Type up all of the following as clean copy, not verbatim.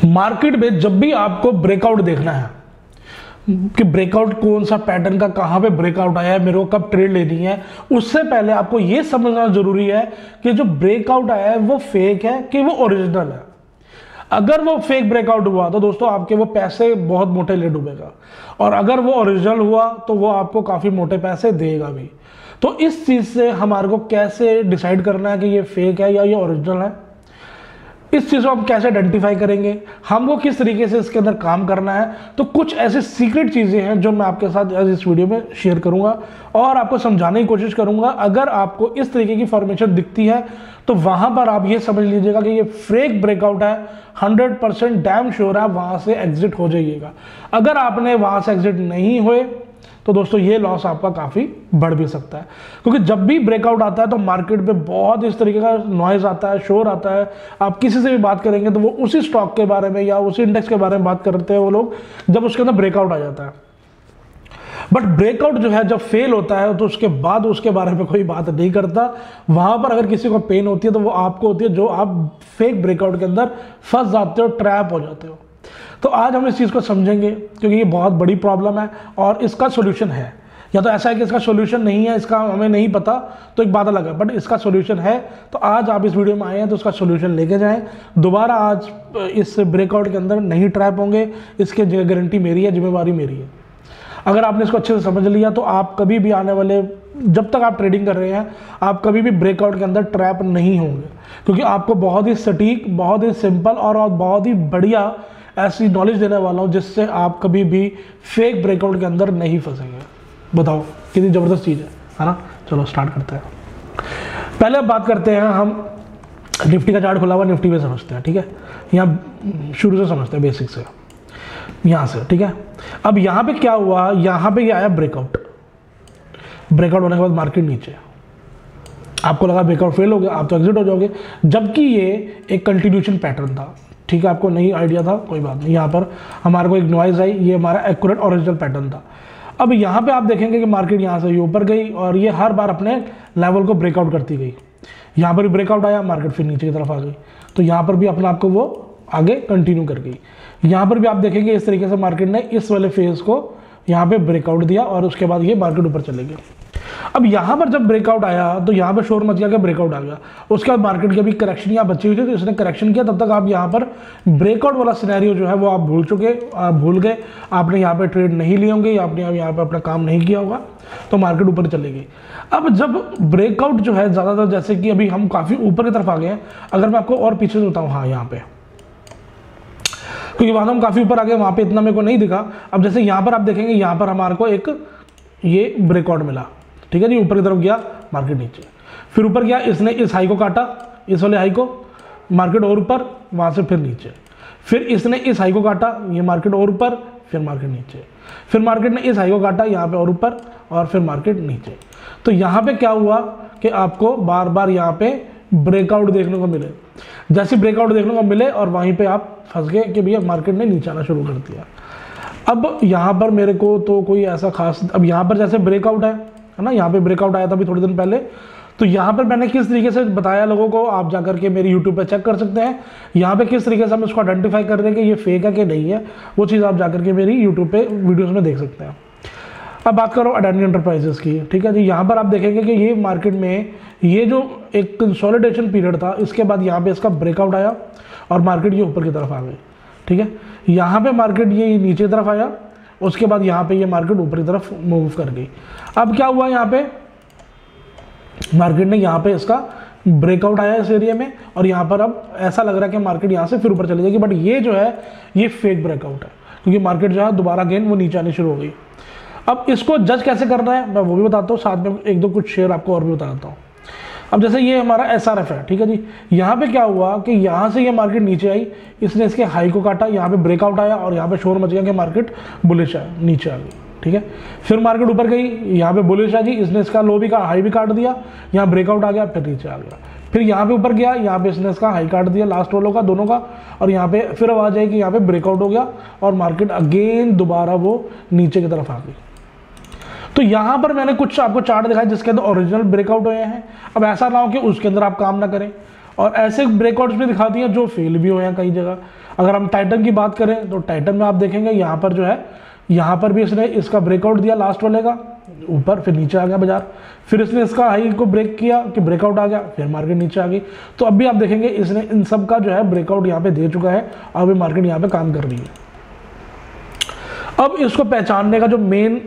Market में जब भी आपको ब्रेकआउट देखना है कि ब्रेकआउट कौन सा पैटर्न का कहां पे ब्रेकआउट आया है, मेरे को कब ट्रेड लेनी है, उससे पहले आपको यह समझना जरूरी है कि जो ब्रेकआउट आया है वो फेक है कि वो ओरिजिनल है। अगर वो फेक ब्रेकआउट हुआ तो दोस्तों आपके वो पैसे बहुत मोटे ले डूबेगा, और अगर वो ओरिजिनल हुआ तो वो आपको काफी मोटे पैसे देगा भी। तो इस चीज से हमारे को कैसे डिसाइड करना है कि ये फेक है या ये ओरिजिनल है, इस चीज को हम कैसे आइडेंटिफाई करेंगे, हमको किस तरीके से इसके अंदर काम करना है। तो कुछ ऐसे सीक्रेट चीजें हैं जो मैं आपके साथ आज इस वीडियो में शेयर करूंगा और आपको समझाने की कोशिश करूंगा। अगर आपको इस तरीके की फॉर्मेशन दिखती है तो वहां पर आप ये समझ लीजिएगा कि ये फेक ब्रेकआउट है, 100% डैम श्योर है, वहां से एग्जिट हो जाइएगा। अगर आपने वहां से एग्जिट नहीं हुए तो दोस्तों ये लॉस आपका काफी बढ़ भी सकता है, क्योंकि जब भी ब्रेकआउट आता है तो मार्केट में बहुत इस तरीके का नॉइज आता है, शोर आता है। आप किसी से भी बात करेंगे तो वो उसी स्टॉक के बारे में या उसी इंडेक्स के बारे में बात करते हैं वो लोग जब उसके अंदर ब्रेकआउट आ जाता है। बट ब्रेकआउट जो है जब फेल होता है तो उसके बाद उसके बारे में कोई बात नहीं करता। वहां पर अगर किसी को पेन होती है तो वो आपको होती है, जो आप फेक ब्रेकआउट के अंदर फंस जाते हो, ट्रैप हो जाते हो। तो आज हम इस चीज़ को समझेंगे क्योंकि ये बहुत बड़ी प्रॉब्लम है और इसका सोल्यूशन है। या तो ऐसा है कि इसका सोल्यूशन नहीं है, इसका हमें नहीं पता, तो एक बात अलग है, बट इसका सोल्यूशन है। तो आज आप इस वीडियो में आए हैं तो उसका सोल्यूशन लेके जाएं। दोबारा आज इस ब्रेकआउट के अंदर नहीं ट्रैप होंगे, इसकी गारंटी मेरी है, जिम्मेवारी मेरी है। अगर आपने इसको अच्छे से समझ लिया तो आप कभी भी आने वाले, जब तक आप ट्रेडिंग कर रहे हैं, आप कभी भी ब्रेकआउट के अंदर ट्रैप नहीं होंगे, क्योंकि आपको बहुत ही सटीक, बहुत ही सिंपल और बहुत ही बढ़िया ऐसी नॉलेज देने वाला हूं जिससे आप कभी भी फेक ब्रेकआउट के अंदर नहीं फंसेंगे। बताओ कितनी ज़बरदस्त चीज़ है ना। चलो स्टार्ट करते हैं। पहले बात करते हैं हम निफ्टी का चार्ट खुला हुआ, निफ्टी में समझते हैं, ठीक है। यहाँ शुरू से समझते हैं, बेसिक से, यहाँ से, ठीक है। अब यहाँ पे क्या हुआ, यहाँ पे क्या आया ब्रेकआउट। ब्रेकआउट होने के बाद मार्केट नीचे, आपको लगा ब्रेकआउट फेल हो गया, आप तो एग्जिट हो जाओगे, जबकि ये एक कंटिन्यूशन पैटर्न था, ठीक है। आपको नहीं आइडिया था, कोई बात नहीं। यहाँ पर हमारे को एक नॉइज आई, ये हमारा एक्यूरेट ओरिजिनल पैटर्न था। अब यहाँ पे आप देखेंगे कि मार्केट यहाँ से ऊपर गई और ये हर बार अपने लेवल को ब्रेकआउट करती गई। यहाँ पर भी ब्रेकआउट आया, मार्केट फिर नीचे की तरफ आ गई, तो यहाँ पर भी अपने आप को वो आगे कंटिन्यू कर गई। यहाँ पर भी आप देखेंगे इस तरीके से मार्केट ने इस वाले फेज को यहाँ पे ब्रेकआउट दिया और उसके बाद ये मार्केट ऊपर चले गए। अब यहाँ पर जब ब्रेकआउट आया तो यहाँ पे शोर मच गया कि ब्रेकआउट आ गया। उसके बाद मार्केट की अभी करेक्शन यहाँ बची हुई थी, तो इसने करेक्शन किया। तब तक आप यहाँ पर ब्रेकआउट वाला सिनेरियो जो है वो आप भूल गए, आपने यहाँ पे ट्रेड नहीं लिए होंगे, आपने यहाँ पे अपना काम नहीं किया होगा, तो मार्केट ऊपर चली गई। अब जब ब्रेकआउट जो है ज़्यादातर, जैसे कि अभी हम काफ़ी ऊपर की तरफ आ गए हैं, अगर मैं आपको और पीछे से बताऊँ, हाँ यहाँ पे, क्योंकि वहाँ हम काफ़ी ऊपर आ गए, वहाँ पे इतना मेरे को नहीं दिखा। अब जैसे यहाँ पर आप देखेंगे, यहाँ पर हमारे को एक ये ब्रेकआउट मिला, ठीक है जी, ऊपर की तरफ गया, मार्केट नीचे, फिर ऊपर गया, इसने इस हाई को काटा, इस वाले हाई को, मार्केट और ऊपर, वहाँ से फिर नीचे, फिर इसने इस हाई को काटा, ये मार्केट और ऊपर, फिर मार्केट नीचे, फिर मार्केट ने इस हाई को काटा, यहाँ पे और ऊपर, और फिर मार्केट नीचे। तो यहाँ पे क्या हुआ कि आपको बार बार यहाँ पे ब्रेकआउट देखने को मिले। जैसे ब्रेकआउट देखने को मिले और वहीं पे आप फंस गए कि भैया मार्केट ने नीचे आना शुरू कर दिया। अब यहाँ पर मेरे को तो कोई ऐसा खास, अब यहाँ पर जैसे ब्रेकआउट है ना, यहाँ पे ब्रेकआउट आया था अभी थोड़े दिन पहले, तो यहाँ पर मैंने किस तरीके से बताया लोगों को, आप जाकर के मेरी यूट्यूब पे चेक कर सकते हैं। यहाँ पे किस तरीके से हम इसको आइडेंटिफाई कर रहे हैं कि ये फेक है कि नहीं है, वो चीज़ आप जाकर के मेरी यूट्यूब पे वीडियोज़ में देख सकते हैं। अब बात करो अडानी एंटरप्राइजेस की, ठीक है जी। यहाँ पर आप देखेंगे कि ये मार्केट में ये जो एक कंसोलिडेशन पीरियड था, इसके बाद यहाँ पे इसका ब्रेकआउट आया और मार्केट ये ऊपर की तरफ आ गई, ठीक है। यहाँ पे मार्केट ये नीचे की तरफ आया, उसके बाद यहाँ पे ये मार्केट ऊपर की तरफ मूव कर गई। अब क्या हुआ, यहाँ पे मार्केट ने यहाँ पे इसका ब्रेकआउट आया इस एरिया में, और यहाँ पर अब ऐसा लग रहा है कि मार्केट यहाँ से फिर ऊपर चली जाएगी, बट ये जो है ये फेक ब्रेकआउट है, क्योंकि मार्केट जो है दोबारा अगेन वो नीचे आनी शुरू हो गई। अब इसको जज कैसे करना है मैं वो भी बताता हूँ, साथ में एक दो कुछ शेयर आपको और भी बता देता हूँ। अब जैसे ये हमारा SRF है, ठीक है जी। यहाँ पे क्या हुआ कि यहाँ से ये मार्केट नीचे आई, इसने इसके हाई को काटा, यहाँ पे ब्रेकआउट आया और यहाँ पे शोर मच गया कि मार्केट बुलिश है, नीचे आ गई, ठीक है। फिर मार्केट ऊपर गई, यहाँ पे बुलिश आ गई, इसने इसका लो भी हाई भी काट दिया, यहाँ ब्रेकआउट आ गया, फिर नीचे आ गया, फिर यहाँ पे ऊपर गया, यहाँ पे इसने इसका हाई काट दिया लास्ट वालों का, दोनों का, और यहाँ पे फिर आवाज आई कि यहाँ पे ब्रेकआउट हो गया और मार्केट अगेन दोबारा वो नीचे की तरफ आ गई। तो यहाँ पर मैंने कुछ आपको चार्ट दिखाया जिसके अंदर ओरिजिनल ब्रेकआउट हुए हैं। अब ऐसा ना हो कि उसके अंदर आप काम ना करें, और ऐसे ब्रेकआउट्स भी दिखाती हैं जो फेल भी हुए हैं कई जगह। अगर हम टाइटन की बात करें तो टाइटन में आप देखेंगे यहाँ पर जो है, यहाँ पर भी इसने इसका ब्रेकआउट दिया लास्ट वाले का ऊपर, फिर नीचे आ गया बाजार, फिर इसने इसका हाई को ब्रेक किया कि ब्रेकआउट आ गया, फिर मार्केट नीचे आ गई। तो अभी आप देखेंगे इसने इन सब का जो है ब्रेकआउट यहाँ पे दे चुका है और अभी मार्केट यहाँ पे काम कर रही है। अब इसको पहचानने का जो मेन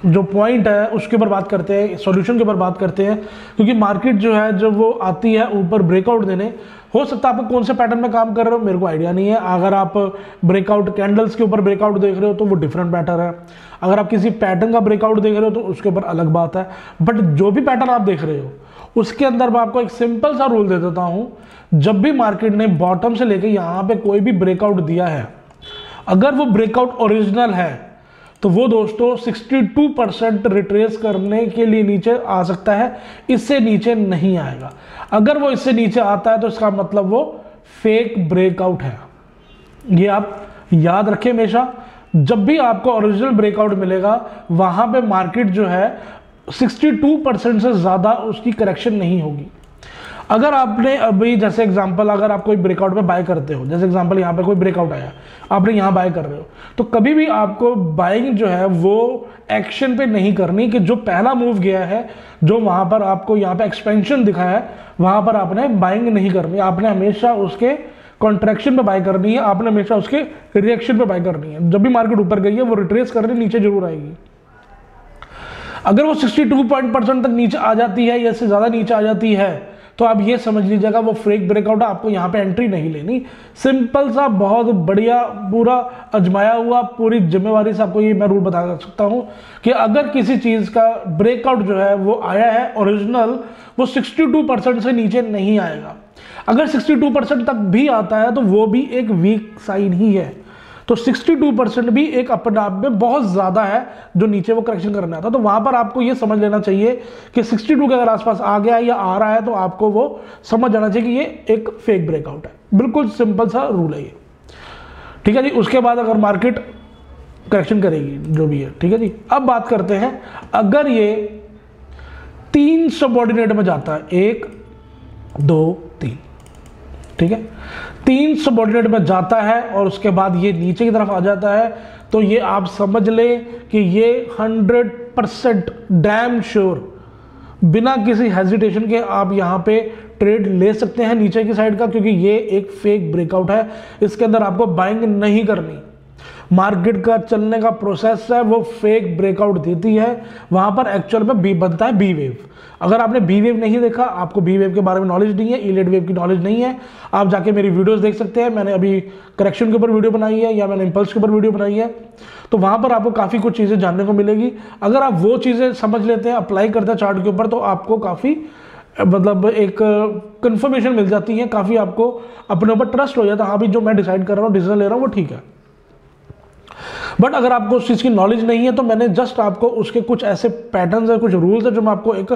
जो पॉइंट है उसके ऊपर बात करते हैं, सॉल्यूशन के ऊपर बात करते हैं। क्योंकि मार्केट जो है जब वो आती है ऊपर ब्रेकआउट देने, हो सकता है आप कौन से पैटर्न में काम कर रहे हो मेरे को आइडिया नहीं है। अगर आप ब्रेकआउट कैंडल्स के ऊपर ब्रेकआउट देख रहे हो तो वो डिफरेंट पैटर्न है, अगर आप किसी पैटर्न का ब्रेकआउट देख रहे हो तो उसके ऊपर अलग बात है। बट जो भी पैटर्न आप देख रहे हो उसके अंदर मैं आपको एक सिंपल सा रूल दे देता हूं, जब भी मार्केट ने बॉटम से लेकर यहां पे कोई भी ब्रेकआउट दिया है, अगर वो ब्रेकआउट ओरिजिनल है तो वो दोस्तों 62% रिट्रेस करने के लिए नीचे आ सकता है, इससे नीचे नहीं आएगा। अगर वो इससे नीचे आता है तो इसका मतलब वो फेक ब्रेकआउट है। ये आप याद रखें हमेशा, जब भी आपको ओरिजिनल ब्रेकआउट मिलेगा वहां पे मार्केट जो है 62% से ज्यादा उसकी करेक्शन नहीं होगी। अगर आपने अभी जैसे एग्जांपल, अगर आप कोई ब्रेकआउट पे बाय करते हो, जैसे एग्जांपल यहाँ पे कोई ब्रेकआउट आया, आपने यहाँ बाय कर रहे हो, तो कभी भी आपको बाइंग जो है वो एक्शन पे नहीं करनी कि जो पहला मूव गया है, जो वहां पर आपको यहाँ पे एक्सपेंशन दिखा है, वहां पर आपने बाइंग नहीं करनी। आपने हमेशा उसके कॉन्ट्रैक्शन पे बाय करनी है, आपने हमेशा उसके रिएक्शन पे बाय करनी है। जब भी मार्केट ऊपर गई है वो रिट्रेस करने नीचे जरूर आएगी। अगर वो 62% तक नीचे आ जाती है या इससे ज्यादा नीचे आ जाती है तो आप ये समझ लीजिएगा वो फेक ब्रेकआउट है, आपको यहाँ पे एंट्री नहीं लेनी। सिंपल सा, बहुत बढ़िया, पूरा अजमाया हुआ, पूरी जिम्मेवारी से आपको ये मैं रूल बता सकता हूँ कि अगर किसी चीज़ का ब्रेकआउट जो है वो आया है ओरिजिनल, वो 62% से नीचे नहीं आएगा। अगर 62% तक भी आता है तो वो भी एक वीक साइन ही है। तो 62% भी एक अपने आप में बहुत ज़्यादा है जो नीचे वो करेक्शन करना था। तो वहाँ पर आपको ये समझ लेना चाहिए कि 62 के अगर आसपास आ गया है या आ रहा है तो आपको वो समझ जाना चाहिए कि ये एक फेक ब्रेकआउट है। बिल्कुल सिंपल सा रूल है ये, ठीक है जी। उसके बाद अगर मार्केट करेक्शन करेगी जो भी है, ठीक है जी। अब बात करते हैं, अगर ये 3 सबऑर्डिनेट में जाता है, 1 2 3, ठीक है, 3 सबऑर्डिनेट में जाता है और उसके बाद ये नीचे की तरफ आ जाता है, तो ये आप समझ ले कि ये 100% डैम श्योर, बिना किसी हेजिटेशन के आप यहाँ पे ट्रेड ले सकते हैं नीचे की साइड का, क्योंकि ये एक फेक ब्रेकआउट है। इसके अंदर आपको बाइंग नहीं करनी। मार्केट का चलने का प्रोसेस है वो फेक ब्रेकआउट देती है, वहां पर एक्चुअल में बी बनता है बी वेव। अगर आपने बी वेव नहीं देखा, आपको बी वेव के बारे में नॉलेज नहीं है, इलेट वेव की नॉलेज नहीं है, आप जाके मेरी वीडियोस देख सकते हैं। मैंने अभी करेक्शन के ऊपर वीडियो बनाई है या मैंने इंपल्स के ऊपर वीडियो बनाई है, तो वहां पर आपको काफ़ी कुछ चीज़ें जानने को मिलेगी। अगर आप वो चीज़ें समझ लेते हैं, अप्लाई करते हैं चार्ट के ऊपर, तो आपको काफ़ी मतलब एक कंफर्मेशन मिल जाती है, काफ़ी आपको अपने ऊपर ट्रस्ट हो जाता है, हाँ भी जो मैं डिसाइड कर रहा हूँ, डिसीजन ले रहा हूँ वो ठीक है। बट अगर आपको उस चीज़ की नॉलेज नहीं है तो मैंने जस्ट आपको उसके कुछ ऐसे पैटर्न्स है, कुछ रूल्स है जो मैं आपको एक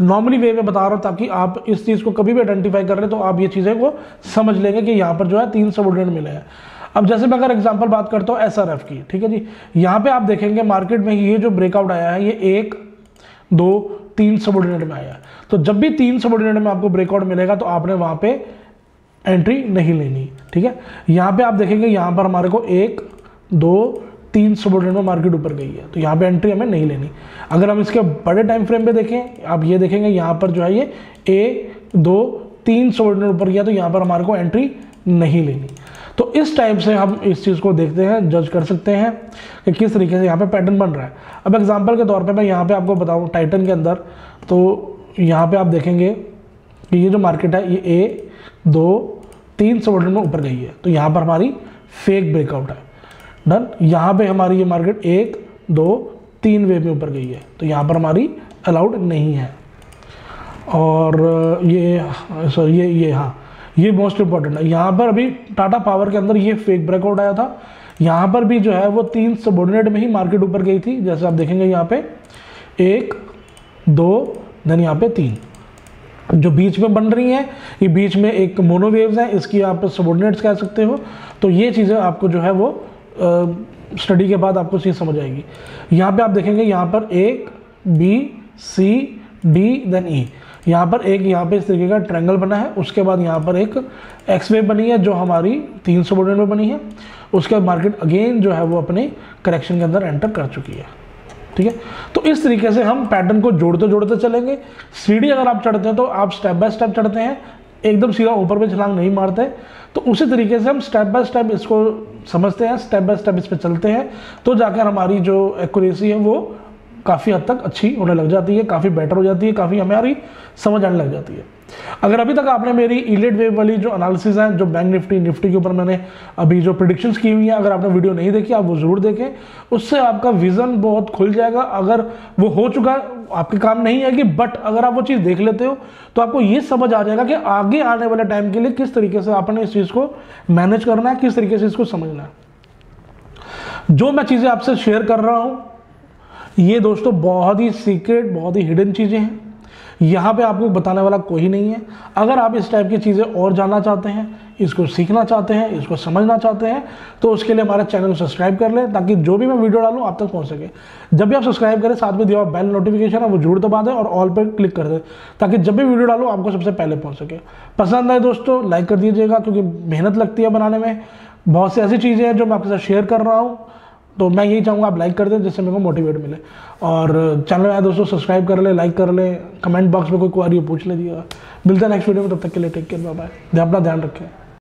नॉर्मली वे में बता रहा हूँ, ताकि आप इस चीज़ को कभी भी आइडेंटिफाई कर रहे हैं तो आप ये चीज़ें को समझ लेंगे कि यहाँ पर जो है 3 सबऑर्डिनेट मिले हैं। अब जैसे मैं अगर एग्जांपल बात करता हूँ SRF की, ठीक है जी, यहाँ पे आप देखेंगे मार्केट में ये जो ब्रेकआउट आया है ये 1 2 3 सबऑर्डिनेट में आया है। तो जब भी 3 सबऑर्डिनेट में आपको ब्रेकआउट मिलेगा तो आपने वहाँ पे एंट्री नहीं लेनी, ठीक है। यहाँ पे आप देखेंगे यहाँ पर हमारे को 1 2 3 सबऑर्डिनेट में मार्केट ऊपर गई है, तो यहाँ पे एंट्री हमें नहीं लेनी। अगर हम इसके बड़े टाइम फ्रेम पे देखें, आप ये देखेंगे यहाँ पर जो है ये 1 2 3 सबऑर्डिनेट ऊपर गया, तो यहाँ पर हमारे को एंट्री नहीं लेनी। तो इस टाइप से हम इस चीज़ को देखते हैं, जज कर सकते हैं कि किस तरीके से यहाँ पे पैटर्न बन रहा है। अब एग्जांपल के तौर पे मैं यहाँ पे आपको बताऊँ टाइटन के अंदर, तो यहाँ पे आप देखेंगे कि ये जो मार्केट है ये 1 2 3 सबऑर्डिनेट में ऊपर गई है, तो यहाँ पर हमारी फेक ब्रेकआउट है, डन। यहाँ पे हमारी ये मार्केट 1 2 3 वेव में ऊपर गई है, तो यहाँ पर हमारी अलाउड नहीं है। और ये हाँ, ये मोस्ट इंपॉर्टेंट है। यहाँ पर अभी टाटा पावर के अंदर ये फेक ब्रेकआउट आया था, यहाँ पर भी जो है वो 3 सबऑर्डिनेट में ही मार्केट ऊपर गई थी। जैसे आप देखेंगे यहाँ पे 1 2 देन यहाँ पे 3 जो बीच में बन रही हैं, ये बीच में एक मोनो वेव्स हैं, इसकी आप सबऑर्डिनेट्स कह सकते हो। तो ये चीज़ें आपको जो है वो स्टडी के बाद आपको चीज़ समझ आएगी। यहाँ पे आप देखेंगे यहाँ पर A B C D then E, यहाँ पर एक यहाँ पे इस तरीके का ट्रायंगल बना है, उसके बाद यहाँ पर एक एक्स वेव बनी है जो हमारी 3 सबऑर्डिनेट में बनी है। उसके बाद मार्केट अगेन जो है वो अपने करेक्शन के अंदर एंटर कर चुकी है। ठीक है, तो इस तरीके से हम पैटर्न को जोड़ते जोड़ते चलेंगे। सीढ़ी अगर आप चढ़ते हैं तो आप स्टेप बाय स्टेप चढ़ते हैं, एकदम सीधा ऊपर पे छलांग नहीं मारते। तो उसी तरीके से हम स्टेप बाय स्टेप इसको समझते हैं, स्टेप बाय स्टेप इस पर चलते हैं, तो जाकर हमारी जो एक्यूरेसी है वो काफ़ी हद तक अच्छी होने लग जाती है, काफ़ी बेटर हो जाती है, काफ़ी हमारी समझ आने लग जाती है। अगर अभी तक आपने मेरी इलीट वेव वाली जो एनालिसिस है, जो बैंक निफ्टी के ऊपर मैंने अभी जो प्रिडिक्शंस की हुई है, अगर आपने वीडियो नहीं देखी आप वो ज़रूर देखें, उससे आपका विज़न बहुत खुल जाएगा। अगर वो हो चुका है आपके काम नहीं आएगी, बट अगर आप वो चीज़ देख लेते हो तो आपको ये समझ आ जाएगा कि आगे आने वाले टाइम के लिए किस तरीके से आपने इस चीज़ को मैनेज करना है, किस तरीके से इसको समझना है। जो मैं चीज़ें आपसे शेयर कर रहा हूँ ये दोस्तों बहुत ही सीक्रेट, बहुत ही हिडन चीज़ें हैं, यहाँ पे आपको बताने वाला कोई नहीं है। अगर आप इस टाइप की चीज़ें और जानना चाहते हैं, इसको सीखना चाहते हैं, इसको समझना चाहते हैं, तो उसके लिए हमारे चैनल को सब्सक्राइब कर लें, ताकि जो भी मैं वीडियो डालूँ आप तक पहुँच सके। जब भी आप सब्सक्राइब करें साथ में दिया हुआ बेल नोटिफिकेशन है वो जरूर दबा दें और ऑल पर क्लिक कर दें, ताकि जब भी वीडियो डालूँ आपको सबसे पहले पहुँच सके। पसंद आए दोस्तों लाइक कर दीजिएगा, क्योंकि मेहनत लगती है बनाने में, बहुत सी ऐसी चीज़ें हैं जो मैं आपके साथ शेयर कर रहा हूँ, तो मैं यही चाहूँगा आप लाइक कर दें जिससे मेरे को मोटिवेट मिले। और चैनल में दोस्तों सब्सक्राइब कर ले, लाइक कर ले, कमेंट बॉक्स में कोई क्वेरी पूछ लीजिएगा। मिलते हैं नेक्स्ट वीडियो में, तब तक के लिए टेक केयर, बाय बाय, अपना ध्यान रखें।